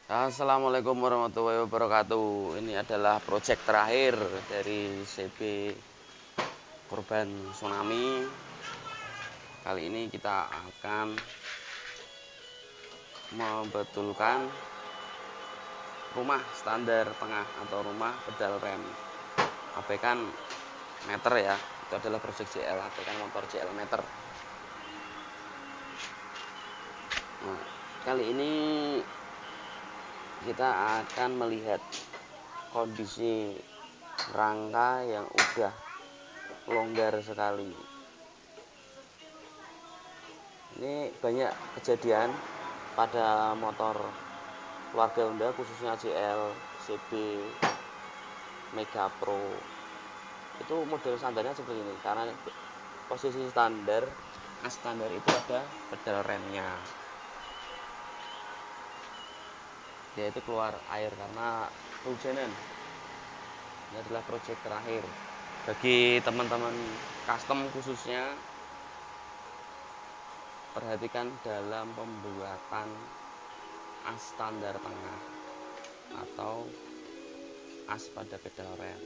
Assalamualaikum warahmatullahi wabarakatuh. Ini adalah proyek terakhir dari CB korban tsunami. Kali ini kita akan membetulkan rumah standar tengah atau rumah pedal rem. Abaikan meter ya. Itu adalah proyek JL, abaikan motor JL meter. Nah, kali ini kita akan melihat kondisi rangka yang udah longgar sekali. Ini banyak kejadian pada motor keluarga Honda, khususnya JL, CB, Mega Pro. Itu model standarnya seperti ini, karena posisi standar itu ada pedal remnya, yaitu keluar air karena hujanan. Ini adalah proyek terakhir bagi teman-teman custom, khususnya perhatikan dalam pembuatan as standar tengah atau as pada pedal rem.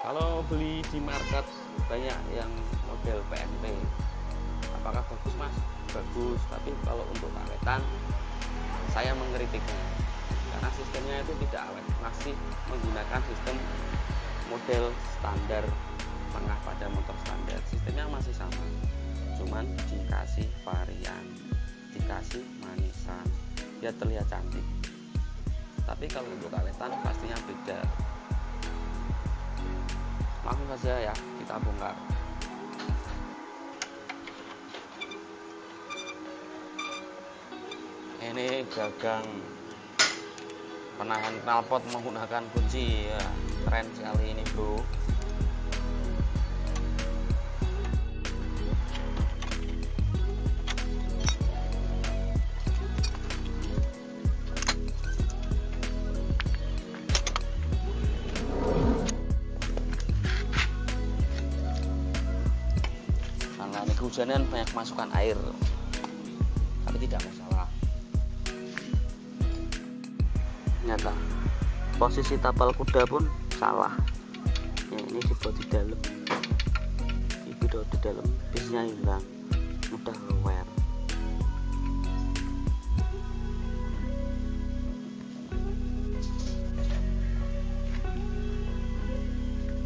Kalau beli di market banyak yang model PNP. Apakah bagus mas? Bagus, tapi kalau untuk awetan saya mengkritiknya karena sistemnya itu tidak awet, masih menggunakan sistem model standar tengah pada motor standar. Sistemnya masih sama, cuman dikasih varian, dikasih manisan, ya terlihat cantik. Tapi kalau untuk awetan pastinya beda. Langsung saja ya kita bongkar. Ini gagang penahan knalpot menggunakan kunci ya, keren sekali ini bro. Karena ini kehujanan banyak masukkan air, tapi tidak masalah. Ternyata posisi tapal kuda pun salah ya, ini dibuat di dalam, di dalam bisnya hilang, mudah wear.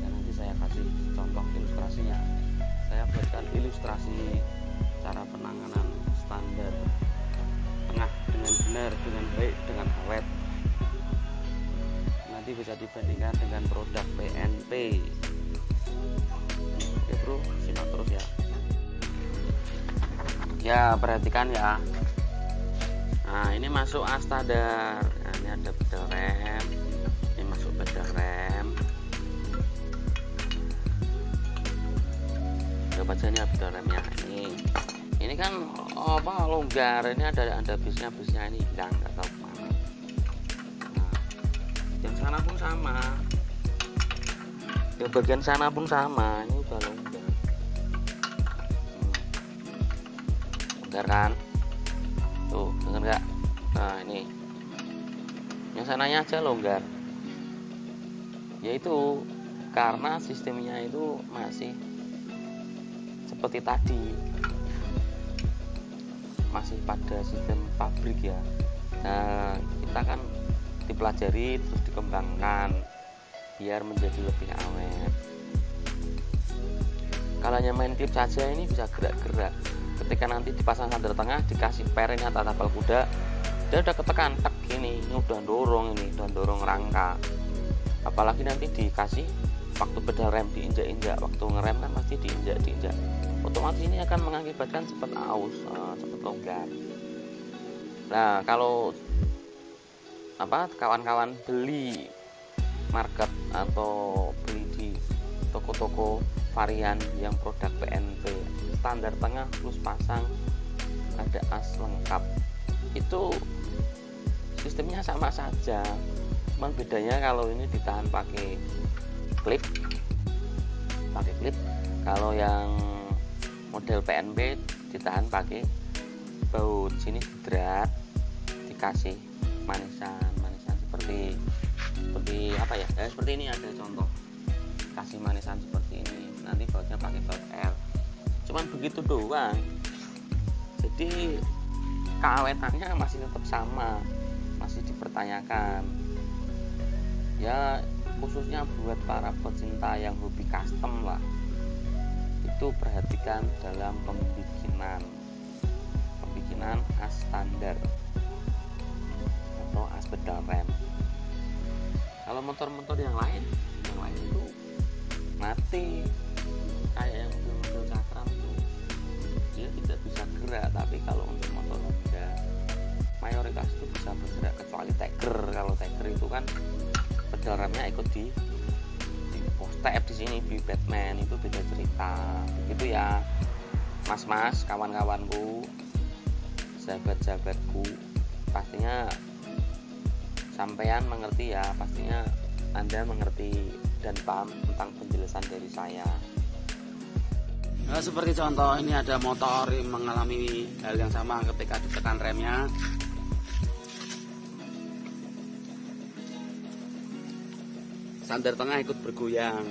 Dan nanti saya kasih contoh ilustrasinya. Saya buatkan ilustrasi cara penanganan standar tengah dengan benar, dengan baik, dengan awet. Nanti bisa dibandingkan dengan produk PNP. Oke bro, simak terus ya. Ya perhatikan ya. Nah ini masuk as standar. Nah, ini ada pedal rem. Ini masuk pedal rem. Coba aja pedal remnya ini. Ini kan apa longgar. Ini ada bisnya ini hilang, nggak tahu mana. Sana pun sama, di bagian sana pun sama, ini udah longgar. Longgar kan tuh, denger nggak? Nah ini yang sananya aja longgar, yaitu karena sistemnya itu masih seperti tadi, masih pada sistem pabrik ya. Nah kita kan dipelajari terus dikembangkan biar menjadi lebih awet. Kalau hanya main klip saja ini bisa gerak-gerak. Ketika nanti dipasang standar tengah, dikasih pairing atau tapal kuda, dia udah ketekan tek ini udah dorong rangka. Apalagi nanti dikasih waktu pedal rem diinjak-injak, waktu ngerem kan pasti diinjak, otomatis ini akan mengakibatkan cepat aus, cepat longgar. Nah kalau kawan-kawan beli market atau beli di toko-toko varian yang produk PNP standar tengah plus pasang ada as lengkap, itu sistemnya sama saja, cuman bedanya kalau ini ditahan pakai klip. Kalau yang model PNP ditahan pakai baut, sini didrat, dikasih manisan seperti apa ya, seperti ini ada contoh, kasih manisan seperti ini, nanti bautnya pakai baut L, cuman begitu doang. Jadi keawetannya masih tetap sama, masih dipertanyakan ya, khususnya buat para pecinta yang hobi custom lah, itu perhatikan dalam pembikinan as standar atau as pedal rem. Kalau motor-motor yang lain itu mati, kayak yang mobil-mobil cakram itu dia tidak bisa gerak. Tapi kalau untuk motor Honda mayoritas itu bisa bergerak, kecuali Tiger. Kalau Tiger itu kan pedal remnya ikut di post tab di sini, di Batman, itu beda cerita. Begitu ya mas-mas, kawan-kawanku, sahabat-sahabatku, pastinya sampean mengerti ya, pastinya Anda mengerti dan paham tentang penjelasan dari saya. Nah, seperti contoh ini ada motor yang mengalami hal yang sama ketika ditekan remnya. Sandar tengah ikut bergoyang.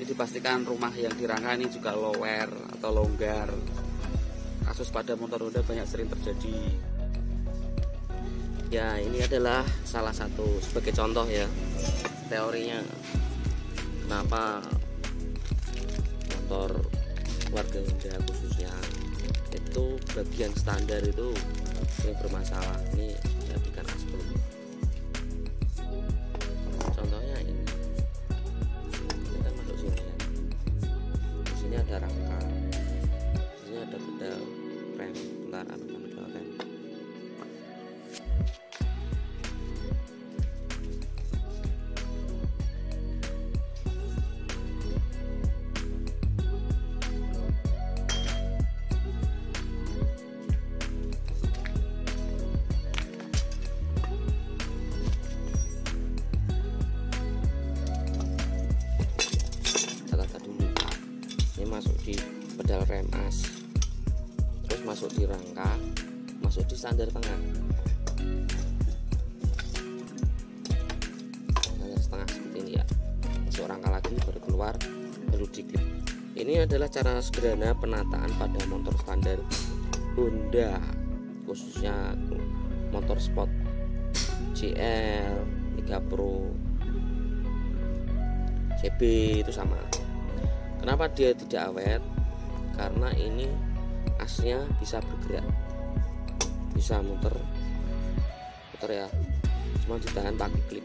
Jadi dipastikan rumah yang dirangka ini juga lower atau longgar. Kasus pada motor Honda banyak sering terjadi. Ya, ini adalah salah satu sebagai contoh ya, teorinya kenapa motor warga Honda khususnya itu bagian standar itu sering bermasalah. Ini saya berikan aspal. Contohnya ini kita masuk sini ya, di sini ada rangka, di sini ada pedal rem, bentar pedal rem. Masuk di pedal rem as, terus masuk di rangka, masuk di sandar tengah, sandar setengah seperti ini ya, masuk rangka lagi, baru keluar, baru diklip. Ini adalah cara sederhana penataan pada motor standar Honda, khususnya motor sport GL, 3 Pro, CB itu sama. Kenapa dia tidak awet? Karena ini asnya bisa bergerak, bisa muter ya, cuma ditahan pakai klip.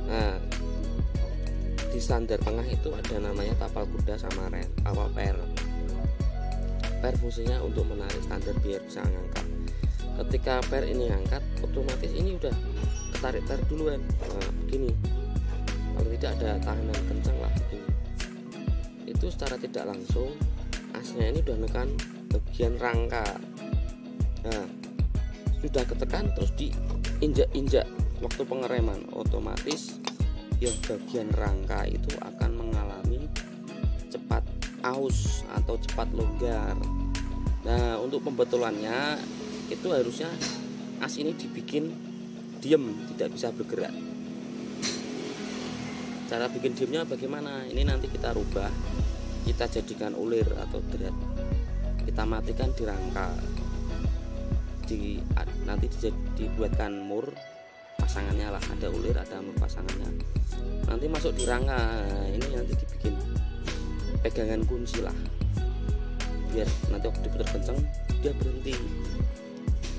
Nah, di sandar tengah itu ada namanya tapal kuda sama rem, apa per fungsinya untuk menarik standar biar bisa ngangkat. Ketika per ini angkat, otomatis ini udah ketarik per duluan. Nah, begini, kalau tidak ada tahanan kencang lah begini, itu secara tidak langsung asnya ini udah nekan bagian rangka. Nah, sudah ketekan terus diinjak-injak waktu pengereman, otomatis yang bagian rangka itu akan mengalami cepat aus atau cepat longgar. Nah, untuk pembetulannya itu harusnya as ini dibikin diem, tidak bisa bergerak. Cara bikin diemnya bagaimana? Ini nanti kita rubah, kita jadikan ulir atau thread, kita matikan di rangka, nanti dibuatkan mur pasangannya lah, ada ulir ada mur pasangannya, nanti masuk di rangka. Nah, ini nanti dibikin pegangan kunci lah, biar nanti waktu diputar kenceng dia berhenti.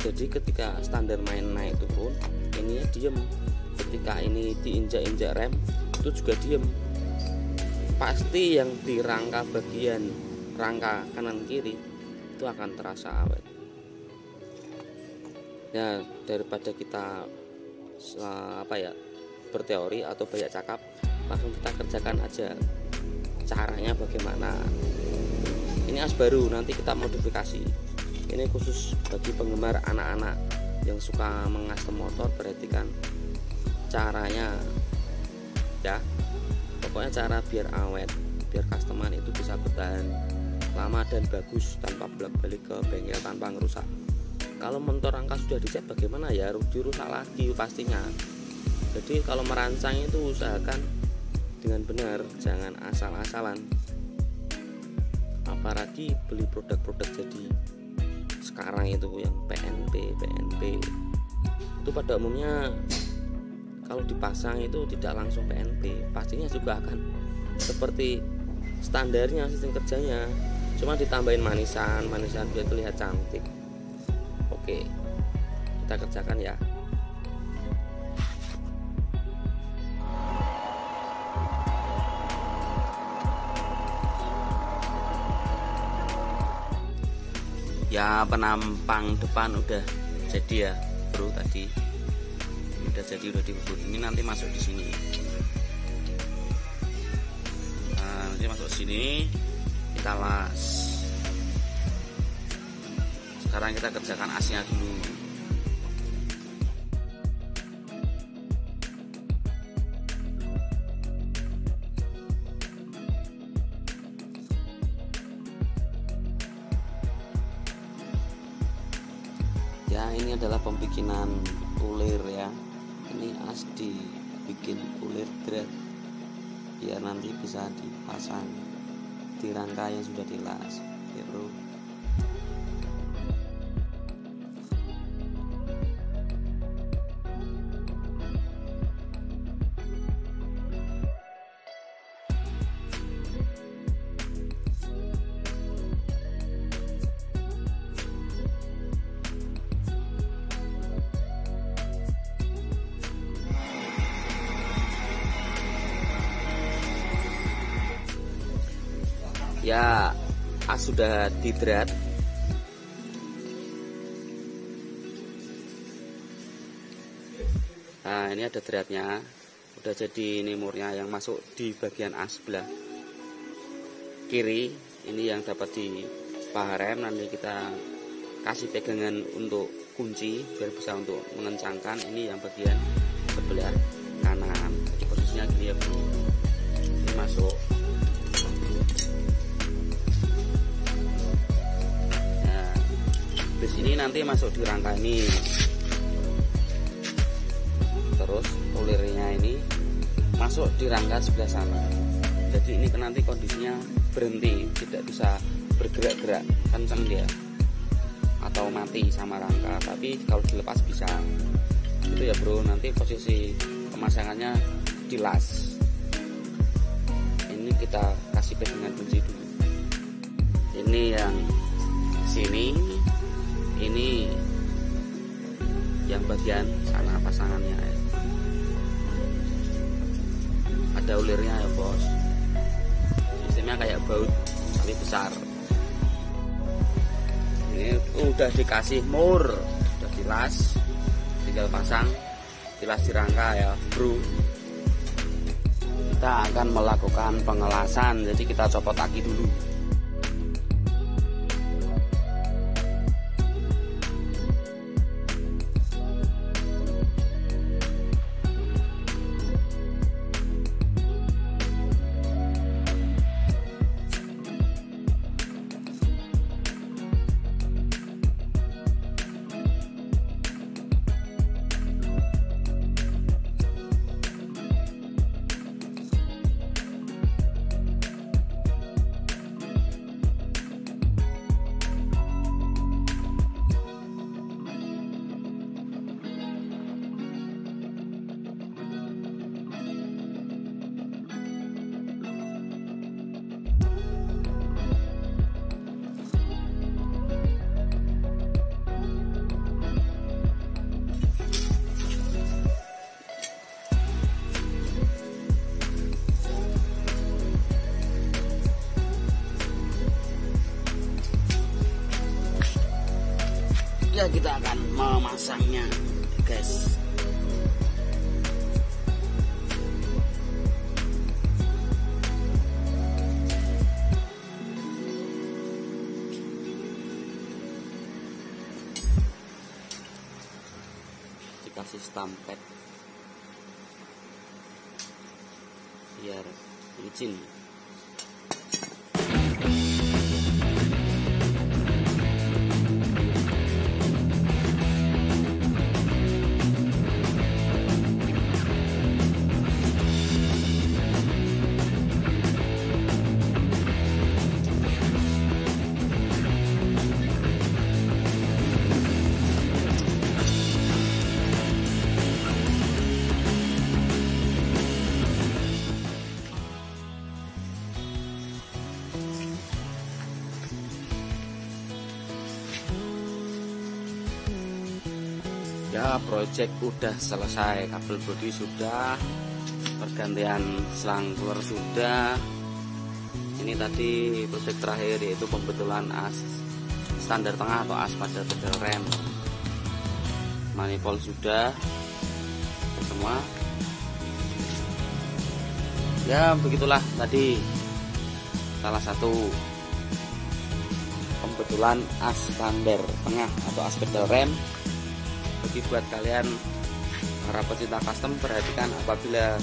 Jadi ketika standar main naik turun, ini diem. Ketika ini diinjak-injak rem, itu juga diem. Pasti yang di rangka bagian rangka kanan kiri itu akan terasa awet. Ya, daripada kita berteori atau banyak cakap, langsung kita kerjakan aja caranya bagaimana. Ini as baru, nanti kita modifikasi. Ini khusus bagi penggemar anak-anak yang suka mengastem motor, perhatikan caranya ya. Pokoknya cara biar awet, biar customer itu bisa bertahan lama dan bagus tanpa bolak-balik ke bengkel tanpa ngerusak. kalau motor rangka sudah dicat bagaimana ya, dirusak lagi pastinya. Jadi kalau merancang itu usahakan dengan benar, jangan asal-asalan. Apalagi beli produk-produk jadi sekarang itu yang PNP itu pada umumnya kalau dipasang itu tidak langsung PNP, pastinya juga akan seperti standarnya sistem kerjanya, cuma ditambahin manisan biar terlihat cantik. Oke, kita kerjakan ya. Ya, penampang depan udah jadi ya bro, tadi udah jadi, udah dibubut. Ini nanti masuk di sini. Nah, nanti masuk sini kita las. Sekarang kita kerjakan asnya dulu. Ya, ini adalah pembikinan ulir ya. Ini as dibikin ulir thread biar nanti bisa dipasang di rangka yang sudah dilas. Oke bro. Ya, as sudah didrat. Nah, ini ada dratnya. Udah jadi ini murnya yang masuk di bagian as sebelah kiri. Ini yang dapat di paha rem. Nanti kita kasih pegangan untuk kunci biar bisa untuk mengencangkan. Ini yang bagian sebelah kanan. Jadi posisinya gini ya bro. Ini masuk. Di sini nanti masuk di rangka ini, terus ulirnya ini masuk di rangka sebelah sana. Jadi ini nanti kondisinya berhenti, tidak bisa bergerak-gerak kencang dia, atau mati sama rangka. Tapi kalau dilepas bisa. Itu ya bro. Nanti posisi pemasangannya dilas. Ini kita kasih pegangan kunci dulu. Ini yang sini. Ini yang bagian sana pasangannya ya. Ada ulirnya ya bos. Sistemnya kayak baut tapi besar. Ini udah dikasih mur, udah dilas, tinggal pasang, dilas di rangka ya bro. Kita akan melakukan pengelasan, jadi kita copot aki dulu. Ya, kita akan memasangnya guys. Dikasih stampet biar licin. Ya, project udah selesai, kabel bodi sudah, pergantian selang keluar sudah. Ini tadi project terakhir yaitu pembetulan as standar tengah atau as pada pedal rem. Manifold sudah semua. Ya, begitulah tadi salah satu pembetulan as standar tengah atau as pedal rem. Bagi buat kalian para pecinta custom, perhatikan apabila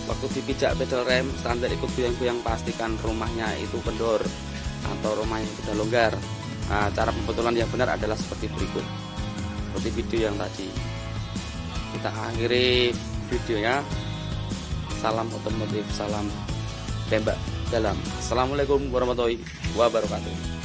waktu dipijak pedal rem standar ikut goyang-goyang, pastikan rumahnya itu kendor atau rumahnya sudah longgar. Nah, cara pembetulan yang benar adalah seperti berikut, seperti video yang tadi. Kita akhiri videonya. Salam otomotif, salam tembak dalam. Assalamualaikum warahmatullahi wabarakatuh.